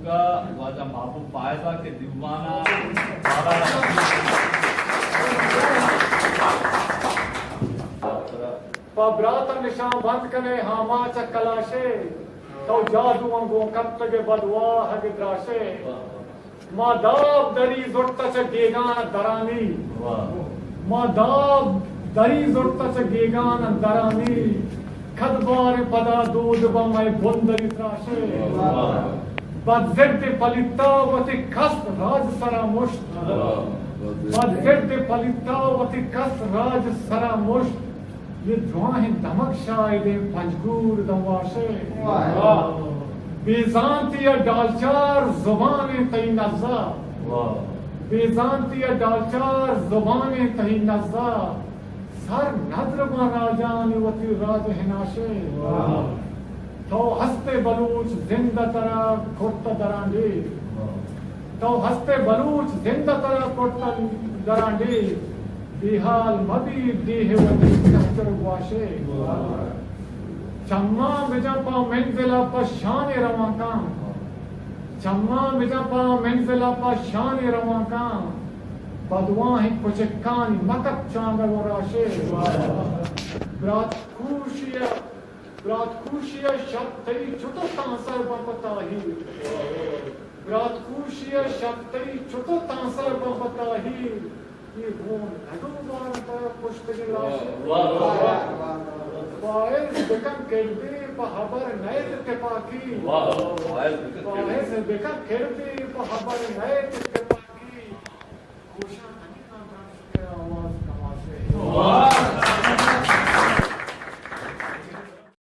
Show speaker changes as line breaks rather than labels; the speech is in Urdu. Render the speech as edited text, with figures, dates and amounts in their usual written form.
کا واجہ محبوب فائزہ کے دیوانہ
پابرات نشان بند کنے ہاما چکلاشے تو جادو انگو کتگ بدوا حگ دراشے ماداب دری زرتا چ گیگان درانی ماداب دری زرتا چ گیگان درانی خدبار پدا دود بمائے بندری تراشے بد زد پلیتا وتی کست راج سرا مشت بد زد پلیتا وتی کست راج سرا مشت یہ دعائیں دمک شاید پنجگور دواشے بیزانتی ڈالچار زبان تہی نزا بیزانتی ڈالچار زبان تہی نزا سر نظر با راجان وتی راج ہناشے تو ہستے بلوچ زندہ ترا کھوٹا درانڈے تو ہستے بلوچ زندہ ترا کھوٹا درانڈے بیحال مبید دیہ وطی کہتر واشے چمہ مجا پا منزلہ پا شان روان کام چمہ مجا پا منزلہ پا شان روان کام بدواہیں کچکانی مکت چانگا و راشے برات خوشیہ شب تری چھتو تانسر بپتاہی برات خوشیہ شب تری چھتو تانسر بپتاہی یہ گون نگو بارتا پشت گلاشے فائز بکن کردی بحبر نیت اتفاقی فائز بکن کردی بحبر نیت اتفاقی خوشا